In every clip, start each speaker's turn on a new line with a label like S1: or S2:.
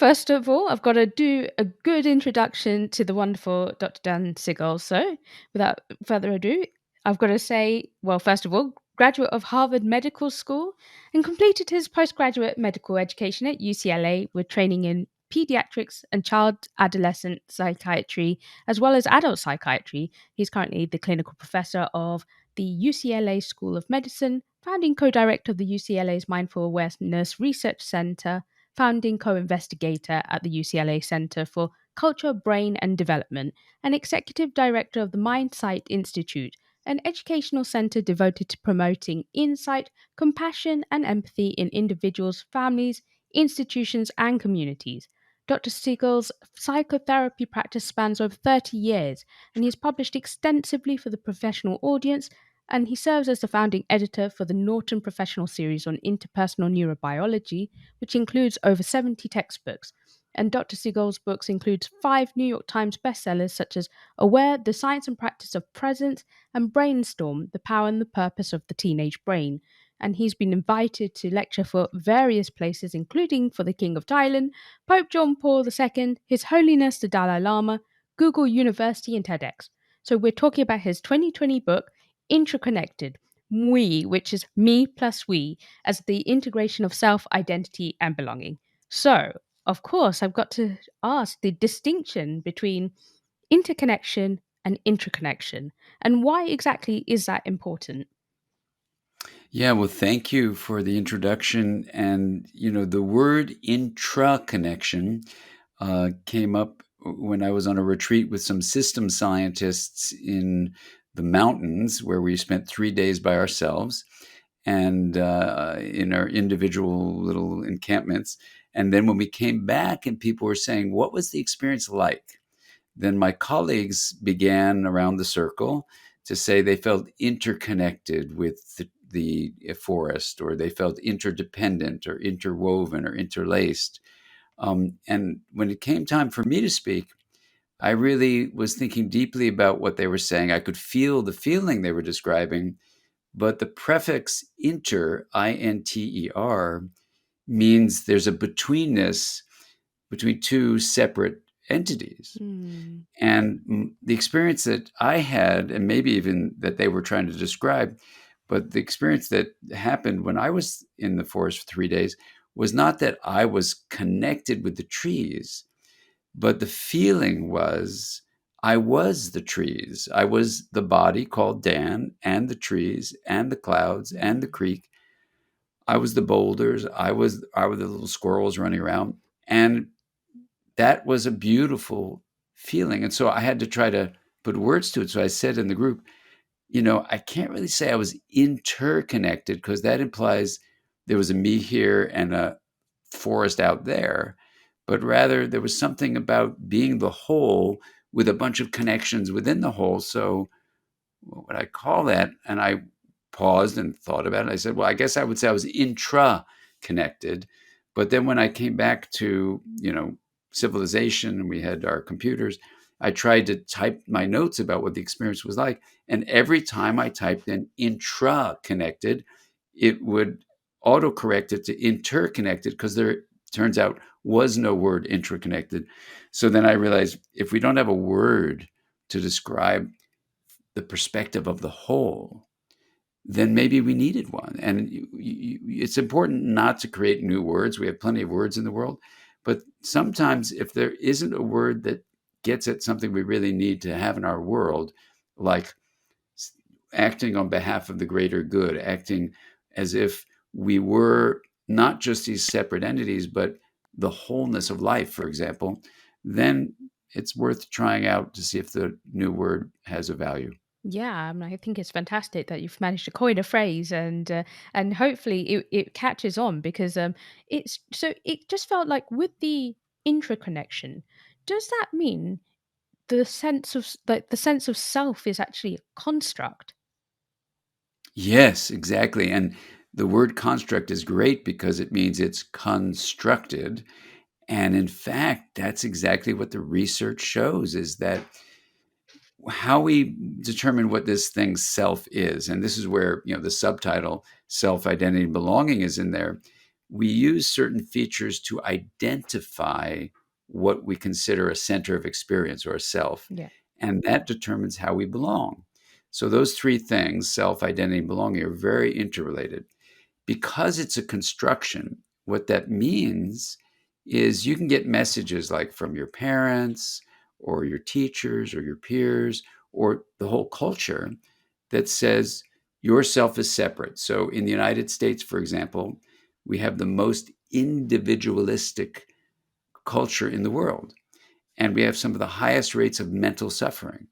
S1: First of all, I've got to do a good introduction to the wonderful Dr. Dan Siegel. So, without further ado, I've got to say, well, first of all, graduate of Harvard Medical School and completed his postgraduate medical education at UCLA with training in pediatrics and child adolescent psychiatry, as well as adult psychiatry. He's currently the clinical professor of the UCLA School of Medicine, founding co director of the UCLA's Mindful Awareness Research Center, founding co-investigator at the UCLA Center for Culture, Brain and Development, and executive director of the Mindsight Institute, an educational center devoted to promoting insight, compassion, and empathy in individuals, families, institutions, and communities. Dr. Siegel's psychotherapy practice spans over 30 years, and he has published extensively for the professional audience, and he serves as the founding editor for the Norton Professional Series on interpersonal neurobiology, which includes over 70 textbooks. And Dr. Siegel's books include 5 New York Times bestsellers such as Aware, The Science and Practice of Presence, and Brainstorm, The Power and the Purpose of the Teenage Brain. And he's been invited to lecture for various places, including for the King of Thailand, Pope John Paul II, His Holiness the Dalai Lama, Google University, and TEDx. So we're talking about his 2020 book, IntraConnected, we, which is me plus we, as the integration of self, identity, and belonging. So, of course, I've got to ask the distinction between interconnection and intraconnection, and why exactly is that important?
S2: Yeah, well, thank you for the introduction. And, the word intra-connection came up when I was on a retreat with some system scientists in the mountains where we spent 3 days by ourselves and in our individual little encampments. And then when we came back and people were saying, what was the experience like? Then my colleagues began around the circle to say they felt interconnected with the forest, or they felt interdependent or interwoven or interlaced. And when it came time for me to speak, I really was thinking deeply about what they were saying. I could feel the feeling they were describing, but the prefix inter, I-N-T-E-R, means there's a betweenness between two separate entities.
S1: Mm.
S2: And the experience that I had, and maybe even that they were trying to describe, but the experience that happened when I was in the forest for 3 days was not that I was connected with the trees, but the feeling was I was the trees. I was the body called Dan, and the trees and the clouds and the creek. I was the boulders. I was the little squirrels running around. And that was a beautiful feeling. And so I had to try to put words to it. So I said in the group, I can't really say I was interconnected because that implies there was a me here and a forest out there, but rather there was something about being the whole with a bunch of connections within the whole. So what would I call that? And I paused and thought about it. I said, well, I guess I would say I was intra-connected. But then when I came back to, civilization and we had our computers, I tried to type my notes about what the experience was like. And every time I typed in intra-connected, it would autocorrect it to interconnected because there turns out was no word intraconnected. So then I realized if we don't have a word to describe the perspective of the whole, then maybe we needed one. And it's important not to create new words. We have plenty of words in the world. But sometimes if there isn't a word that gets at something we really need to have in our world, like acting on behalf of the greater good, acting as if we were not just these separate entities, but the wholeness of life, for example, then it's worth trying out to see if the new word has a value.
S1: Yeah, I think it's fantastic that you've managed to coin a phrase, and hopefully it catches on because it's so it just felt like with the intraconnection, does that mean the sense of self is actually a construct?
S2: Yes, exactly. And the word construct is great because it means it's constructed. And in fact, that's exactly what the research shows is that how we determine what this thing self is. And this is where, the subtitle self identity and belonging is in there. we use certain features to identify what we consider a center of experience or a self.
S1: Yeah.
S2: And that determines how we belong. So those three things, self, identity, and belonging, are very interrelated. Because it's a construction, what that means is you can get messages like from your parents or your teachers or your peers or the whole culture that says your self is separate. So in the United States, for example, we have the most individualistic culture in the world. And we have some of the highest rates of mental suffering,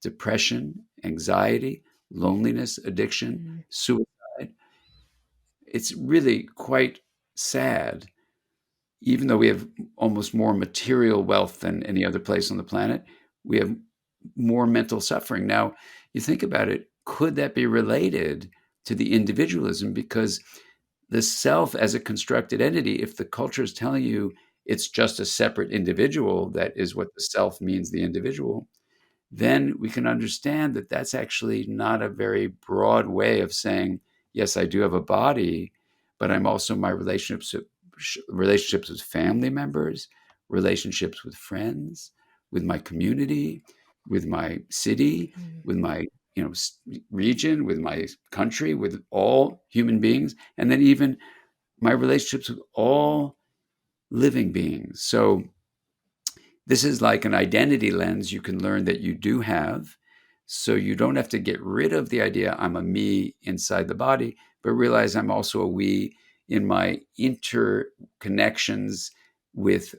S2: depression, anxiety, loneliness, addiction,
S1: Mm.
S2: suicide. It's really quite sad. Even though we have almost more material wealth than any other place on the planet, we have more mental suffering. Now, you think about it, could that be related to the individualism? Because the self as a constructed entity, if the culture is telling you it's just a separate individual, that is what the self means, the individual, then we can understand that that's actually not a very broad way of saying, yes, I do have a body, but I'm also my relationships with family members, relationships with friends, with my community, with my city,
S1: Mm.
S2: with my region, with my country, with all human beings, and then even my relationships with all living beings. So this is like an identity lens you can learn that you do have. So you don't have to get rid of the idea I'm a me inside the body, but realize I'm also a we in my interconnections with,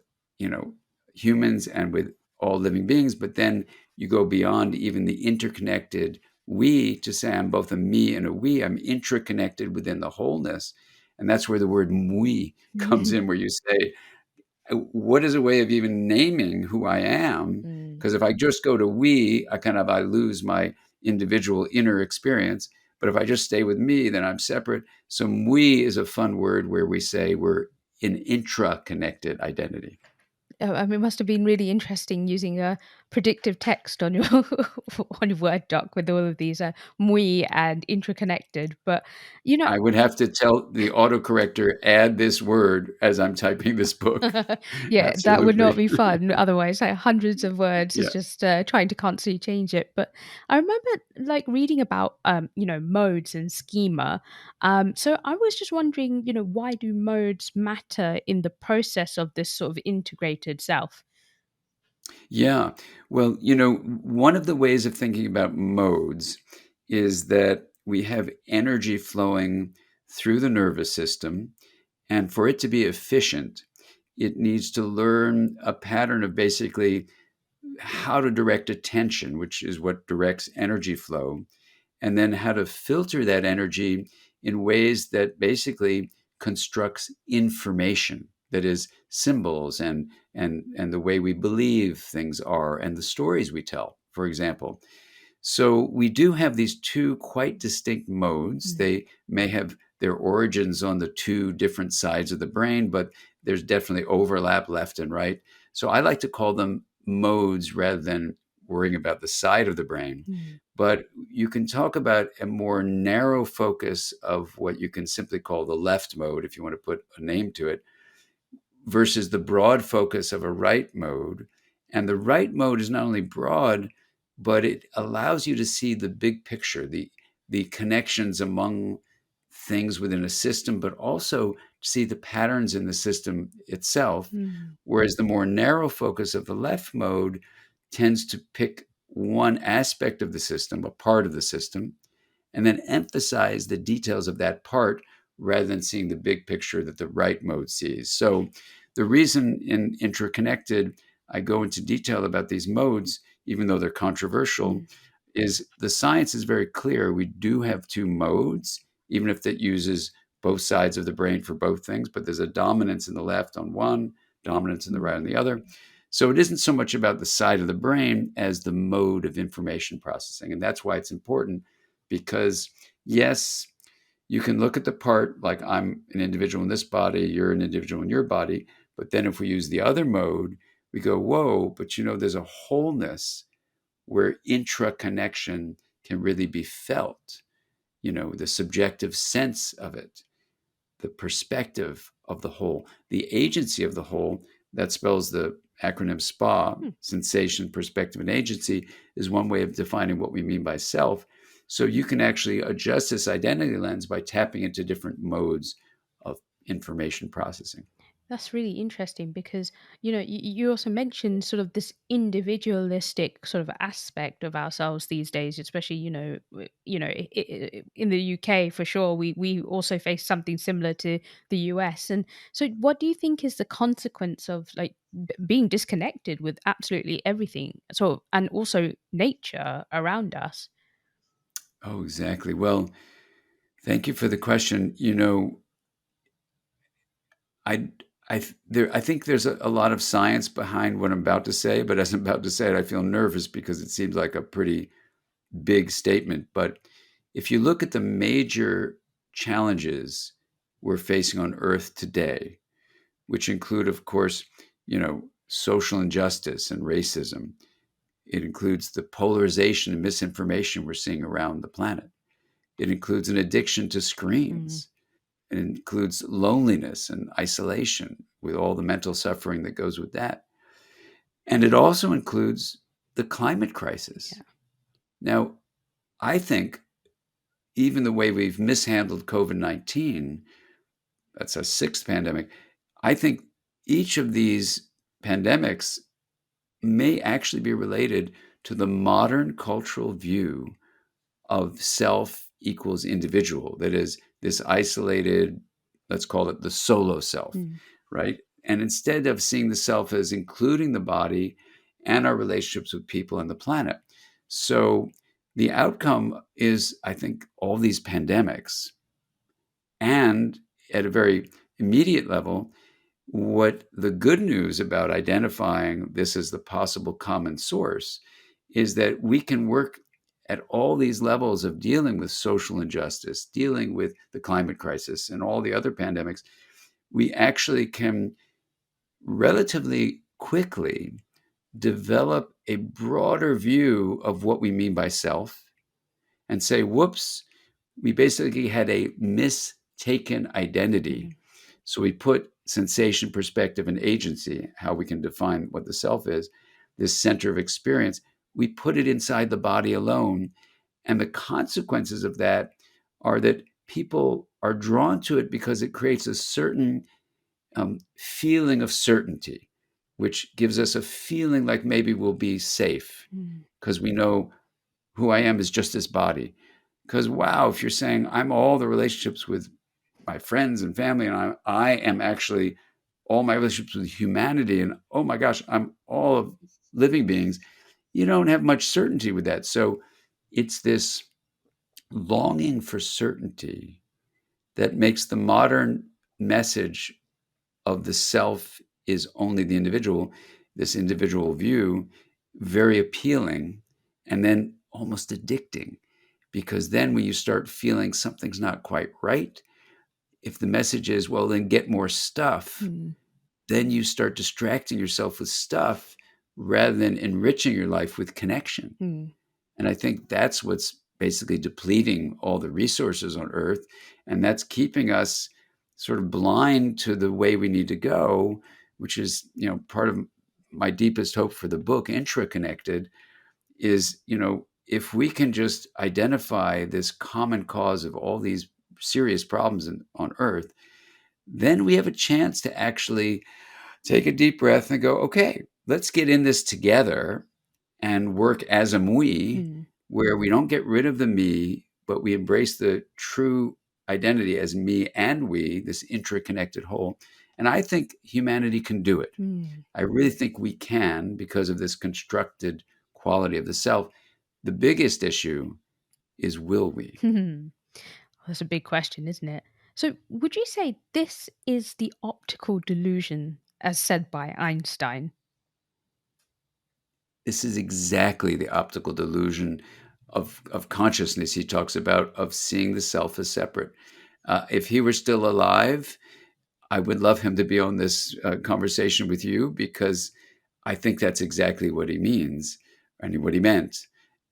S2: humans and with all living beings. But then you go beyond even the interconnected we to say I'm both a me and a we. I'm intraconnected within the wholeness. And that's where the word we comes in, where you say, what is a way of even naming who I am?
S1: Mm.
S2: Because if I just go to we, I lose my individual inner experience. But if I just stay with me, then I'm separate. So we is a fun word where we say we're in intra-connected identity.
S1: I mean, it must have been really interesting using a predictive text on your on your Word doc with all of these "muy" and interconnected. But you know,
S2: I would have to tell the autocorrector, add this word as I'm typing this book.
S1: yeah, that would not
S2: Absolutely.
S1: be fun. Otherwise, like hundreds of words is
S2: Yeah.
S1: just trying to constantly change it. But I remember like reading about modes and schema. So I was just wondering, why do modes matter in the process of this sort of integrated self?
S2: Yeah. Well, one of the ways of thinking about modes is that we have energy flowing through the nervous system. And for it to be efficient, it needs to learn a pattern of basically how to direct attention, which is what directs energy flow, and then how to filter that energy in ways that basically constructs information, that is symbols and the way we believe things are and the stories we tell, for example. So we do have these two quite distinct modes.
S1: Mm.
S2: They may have their origins on the two different sides of the brain, but there's definitely overlap left and right. So I like to call them modes rather than worrying about the side of the brain.
S1: Mm.
S2: But you can talk about a more narrow focus of what you can simply call the left mode, if you want to put a name to it, versus the broad focus of a right mode. And the right mode is not only broad, but it allows you to see the big picture, the connections among things within a system, but also see the patterns in the system itself.
S1: Mm.
S2: Whereas the more narrow focus of the left mode tends to pick one aspect of the system, a part of the system, and then emphasize the details of that part rather than seeing the big picture that the right mode sees. So the reason in IntraConnected I go into detail about these modes, even though they're controversial,
S1: Mm.
S2: is the science is very clear. We do have two modes, even if that uses both sides of the brain for both things, but there's a dominance in the left on one, dominance in the right
S1: Mm.
S2: on the other. So it isn't so much about the side of the brain as the mode of information processing. And that's why it's important, because yes, you can look at the part like I'm an individual in this body, you're an individual in your body. But then if we use the other mode, we go, whoa, but there's a wholeness where intra-connection can really be felt, the subjective sense of it, the perspective of the whole, the agency of the whole. That spells the acronym SPA,
S1: Hmm.
S2: sensation, perspective, and agency, is one way of defining what we mean by self. So you can actually adjust this identity lens by tapping into different modes of information processing.
S1: That's really interesting because, you also mentioned sort of this individualistic sort of aspect of ourselves these days, especially, in the UK for sure, we also face something similar to the US. And so what do you think is the consequence of like being disconnected with absolutely everything? So, and also nature around us?
S2: Oh, exactly. Well, thank you for the question. I I think there's a lot of science behind what I'm about to say, but as I'm about to say it, I feel nervous because it seems like a pretty big statement. But if you look at the major challenges we're facing on Earth today, which include, of course, social injustice and racism, it includes the polarization and misinformation we're seeing around the planet. It includes an addiction to
S1: Mm,
S2: screens. It includes loneliness and isolation with all the mental suffering that goes with that. And it also includes the climate crisis.
S1: yeah.
S2: Now, I think even the way we've mishandled COVID-19, that's a sixth pandemic, I think each of these pandemics may actually be related to the modern cultural view of self equals individual. That is, this isolated, let's call it the solo self,
S1: Mm,
S2: right? And instead of seeing the self as including the body and our relationships with people and the planet. So the outcome is, I think, all these pandemics. And at a very immediate level, what the good news about identifying this as the possible common source is that we can work at all these levels of dealing with social injustice, dealing with the climate crisis, and all the other pandemics. We actually can relatively quickly develop a broader view of what we mean by self and say, whoops, we basically had a mistaken identity.
S1: mm,
S2: So we put sensation, perspective, and agency, how we can define what the self is, this center of experience, we put it inside the body alone. And the consequences of that are that people are drawn to it because it creates a certain feeling of certainty, which gives us a feeling like maybe we'll be safe
S1: mm,
S2: because we know who I am is just this body. Because wow, if you're saying I'm all the relationships with my friends and family, and I am actually all my relationships with humanity, and oh my gosh, I'm all of living beings, you don't have much certainty with that. So it's this longing for certainty that makes the modern message of the self is only the individual, this individual view, very appealing and then almost addicting. Because then when you start feeling something's not quite right, if the message is, well, then get more stuff,
S1: mm,
S2: then you start distracting yourself with stuff rather than enriching your life with connection.
S1: mm,
S2: And I think that's what's basically depleting all the resources on Earth. And that's keeping us sort of blind to the way we need to go, which is, part of my deepest hope for the book, IntraConnected, is, if we can just identify this common cause of all these serious problems on Earth, then we have a chance to actually take a deep breath and go, okay, let's get in this together and work as a we,
S1: mm,
S2: where we don't get rid of the me, but we embrace the true identity as me and we, this interconnected whole. And I think humanity can do it.
S1: mm.
S2: I really think we can because of this constructed quality of the self. The biggest issue is will we?
S1: That's a big question, isn't it? So, would you say this is the optical delusion, as said by Einstein?
S2: This is exactly the optical delusion of consciousness he talks about, of seeing the self as separate. If he were still alive, I would love him to be on this conversation with you because I think that's exactly what he means and what he meant.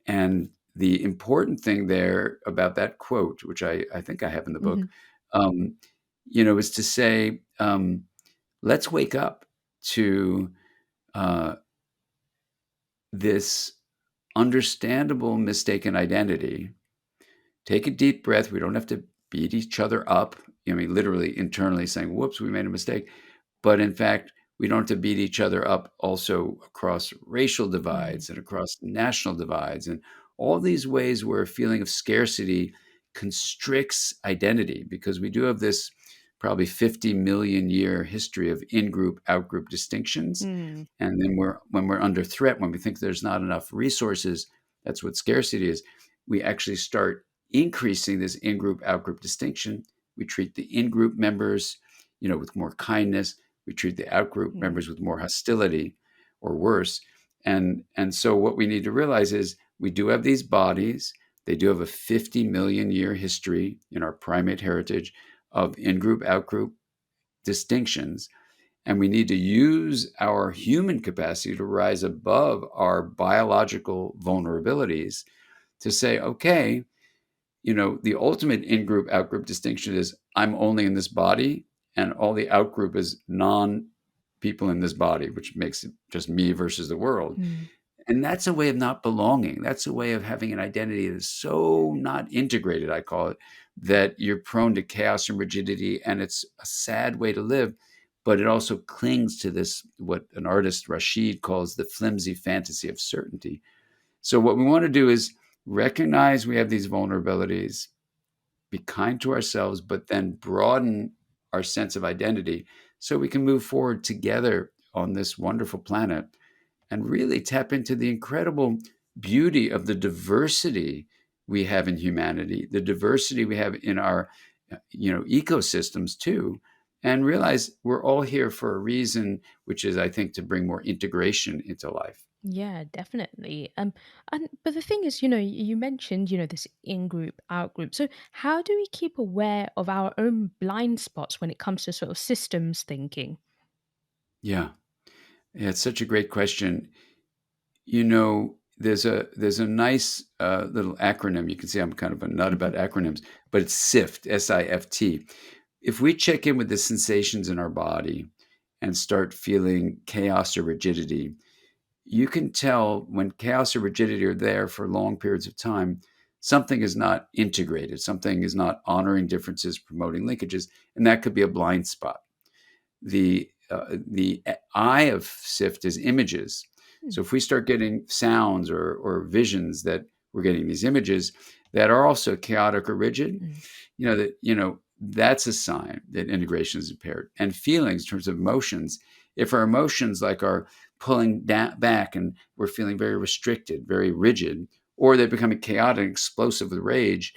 S2: And the important thing there about that quote, which I think I have in the book,
S1: Mhm.
S2: um, is to say, let's wake up to uh, this understandable mistaken identity. Take a deep breath. We don't have to beat each other up. I mean, literally internally saying, whoops, we made a mistake. But in fact, we don't have to beat each other up also across racial
S1: Mm.
S2: divides and across national divides and all these ways where a feeling of scarcity constricts identity, because we do have this probably 50 million year history of in-group, out-group distinctions.
S1: Mm.
S2: And then when we're under threat, when we think there's not enough resources, that's what scarcity is. We actually start increasing this in-group, out-group distinction. We treat the in-group members, with more kindness. We treat the out-group
S1: Mm.
S2: members with more hostility or worse. And so what we need to realize is we do have these bodies. They do have a 50 million year history in our primate heritage of in-group, out-group distinctions. And we need to use our human capacity to rise above our biological vulnerabilities to say, okay, the ultimate in-group, out-group distinction is I'm only in this body, and all the out-group is non-people in this body, which makes it just me versus the world.
S1: Mm.
S2: And that's a way of not belonging. That's a way of having an identity that's so not integrated, I call it, that you're prone to chaos and rigidity. And it's a sad way to live, but it also clings to this, what an artist, Rashid, calls the flimsy fantasy of certainty. So what we want to do is recognize we have these vulnerabilities, be kind to ourselves, but then broaden our sense of identity so we can move forward together on this wonderful planet and really tap into the incredible beauty of the diversity we have in humanity, the diversity we have in our ecosystems too, and realize we're all here for a reason, which is, I think, to bring more integration into life.
S1: Yeah, definitely. And but the thing is, you mentioned, this in group, out group. So how do we keep aware of our own blind spots when it comes to sort of systems thinking?
S2: Yeah, yeah, it's such a great question. There's a nice little acronym. You can see I'm kind of a nut
S1: Mhm.
S2: about acronyms, but it's SIFT, SIFT. If we check in with the sensations in our body and start feeling chaos or rigidity, you can tell when chaos or rigidity are there for long periods of time, something is not integrated, something is not honoring differences, promoting linkages, and that could be a blind spot. The eye of SIFT is images. So
S1: Mm.
S2: if we start getting sounds or visions that we're getting these images that are also chaotic or rigid,
S1: Mm.
S2: that's a sign that integration is impaired. And feelings in terms of emotions, if our emotions like are pulling back and we're feeling very restricted, very rigid, or they're becoming chaotic, explosive with rage,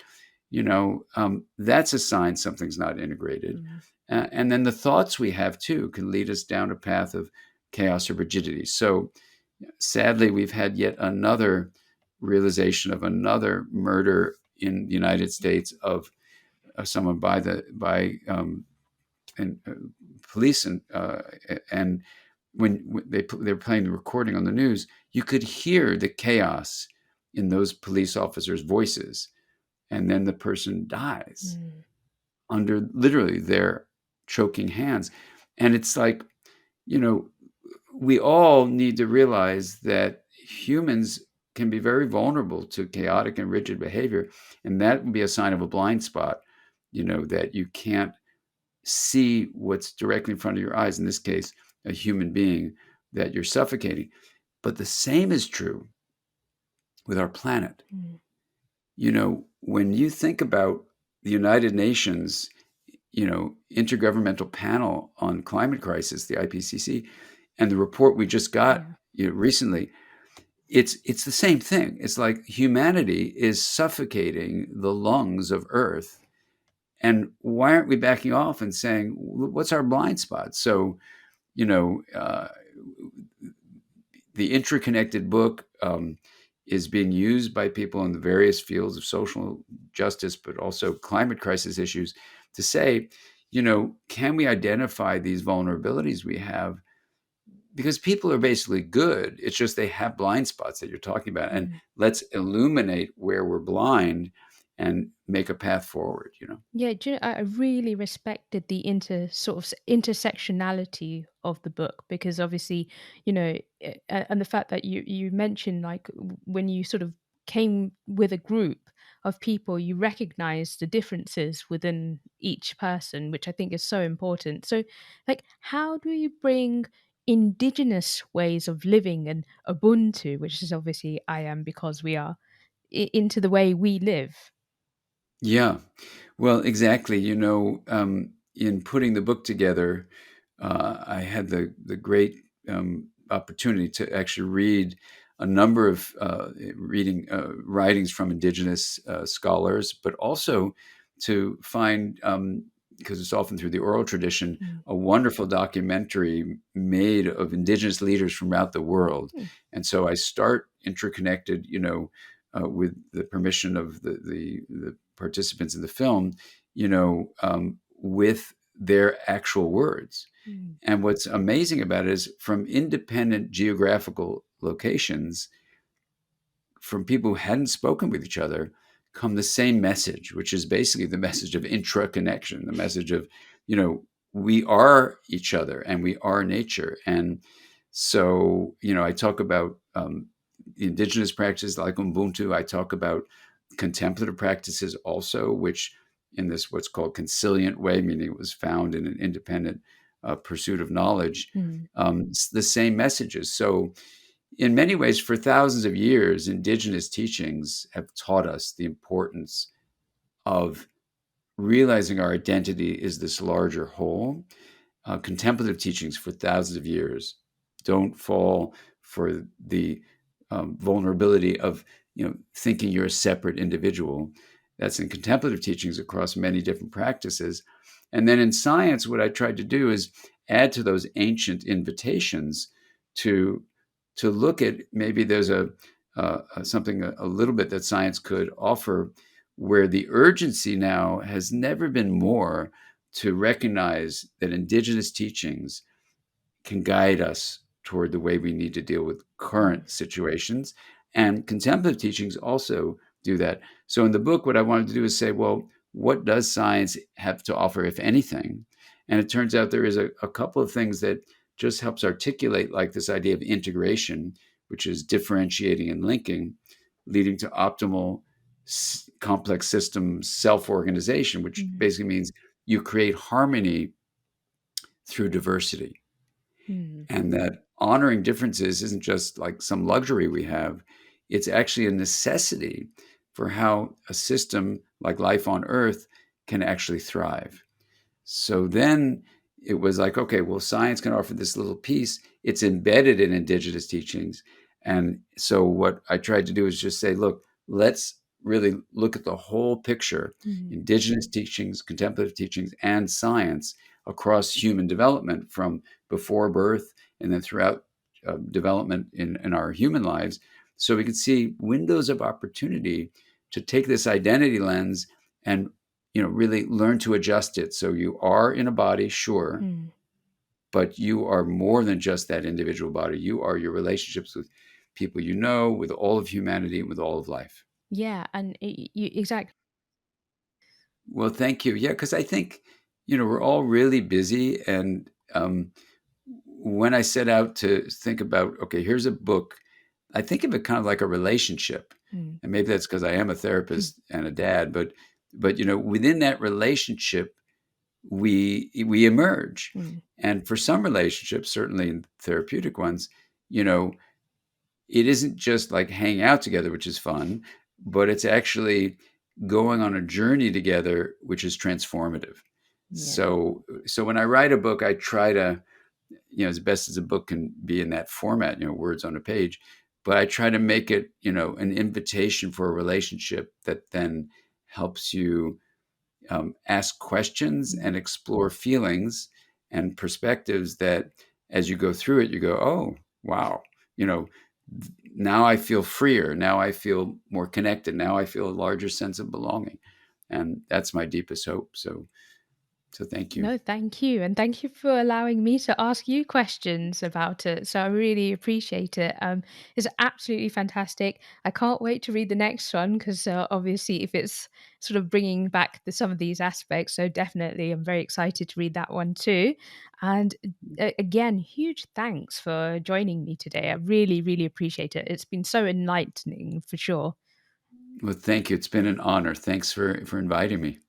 S2: that's a sign something's not integrated.
S1: Mm.
S2: And then the thoughts we have too can lead us down a path of chaos or rigidity. So sadly, we've had yet another realization of another murder in the United States of someone by and police and when they were playing the recording on the news, you could hear the chaos in those police officers' voices, and then the person dies
S1: Mm.
S2: under literally their choking hands. And it's like, you know, we all need to realize that humans can be very vulnerable to chaotic and rigid behavior. And that would be a sign of a blind spot, that you can't see what's directly in front of your eyes, in this case, a human being that you're suffocating. But the same is true with our planet.
S1: Mm.
S2: When you think about the United Nations, Intergovernmental Panel on Climate Crisis, the IPCC, and the report we just got
S1: Yeah.
S2: recently, it's the same thing. It's like humanity is suffocating the lungs of Earth. And why aren't we backing off and saying, what's our blind spot? So, you know, uh, the IntraConnected book is being used by people in the various fields of social justice, but also climate crisis issues to say, can we identify these vulnerabilities we have? Because people are basically good. It's just they have blind spots that you're talking about. And
S1: Mm.
S2: let's illuminate where we're blind and make a path forward, you know.
S1: Yeah, do you know, I really respected the intersectionality of the book because obviously, and the fact that you mentioned like when you sort of came with a group of people, you recognize the differences within each person, which I think is so important. So, like, how do you bring indigenous ways of living and Ubuntu, which is obviously I am because we are, into the way we live?
S2: Yeah. Well, exactly. In putting the book together, I had the great opportunity to actually read a number of reading writings from Indigenous scholars, but also to find, because it's often through the oral tradition,
S1: Mm.
S2: a wonderful documentary made of Indigenous leaders from throughout the world.
S1: Mm.
S2: And so I start Interconnected, with the permission of the participants in the film, with their actual words.
S1: Mm.
S2: And what's amazing about it is from independent geographical locations, from people who hadn't spoken with each other, come the same message, which is basically the message of intraconnection, the message of, we are each other and we are nature. And so, I talk about indigenous practices like Ubuntu. I talk about contemplative practices also, which in this what's called consilient way, meaning it was found in an independent pursuit of knowledge,
S1: Mm.
S2: the same messages. So in many ways, for thousands of years, indigenous teachings have taught us the importance of realizing our identity is this larger whole. Contemplative teachings for thousands of years don't fall for the vulnerability of thinking you're a separate individual. That's in contemplative teachings across many different practices. And then in science, what I tried to do is add to those ancient invitations to look at maybe there's something a little bit that science could offer, where the urgency now has never been more to recognize that indigenous teachings can guide us toward the way we need to deal with
S1: Mm.
S2: current situations. And contemplative teachings also do that. So in the book, what I wanted to do is say, well, what does science have to offer, if anything? And it turns out there is a couple of things that just helps articulate like this idea of integration, which is differentiating and linking, leading to optimal complex system self-organization, which
S1: Mm.
S2: basically means you create harmony through diversity.
S1: Mm.
S2: And that honoring differences isn't just like some luxury we have, it's actually a necessity for how a system like life on Earth can actually thrive. So then it was like, okay, well, science can offer this little piece. It's embedded in indigenous teachings. And so what I tried to do is just say, look, let's really look at the whole picture,
S1: Mm.
S2: indigenous teachings, contemplative teachings, and science across human development from before birth and then throughout development in our human lives. So we can see windows of opportunity to take this identity lens and really learn to adjust it. So you are in a body, sure,
S1: Mm.
S2: but you are more than just that individual body. You are your relationships with people you know, with all of humanity, with all of life.
S1: Yeah, and you exactly.
S2: Well, thank you. Yeah, because I think, we're all really busy. And when I set out to think about, okay, here's a book, I think of it kind of like a relationship.
S1: Mm.
S2: And maybe that's because I am a therapist and a dad, but within that relationship, we emerge.
S1: Mm.
S2: And for some relationships, certainly in therapeutic ones, you know it isn't just like hanging out together, which is fun, but it's actually going on a journey together, which is transformative.
S1: Yeah.
S2: So when I write a book, I try to, as best as a book can be in that format, words on a page, but I try to make it, an invitation for a relationship that then helps you ask questions
S1: Mm.
S2: and explore feelings and perspectives that as you go through it, you go, oh, wow, you know, now I feel freer. Now I feel more connected. Now I feel a larger sense of belonging. And that's my deepest hope. So So thank you.
S1: No, thank you. And thank you for allowing me to ask you questions about it. So I really appreciate it. It's absolutely fantastic. I can't wait to read the next one because obviously, if it's sort of bringing back some of these aspects, so definitely I'm very excited to read that one too. And again, huge thanks for joining me today. I really, really appreciate it. It's been so enlightening for sure.
S2: Well, thank you. It's been an honor. Thanks for inviting me.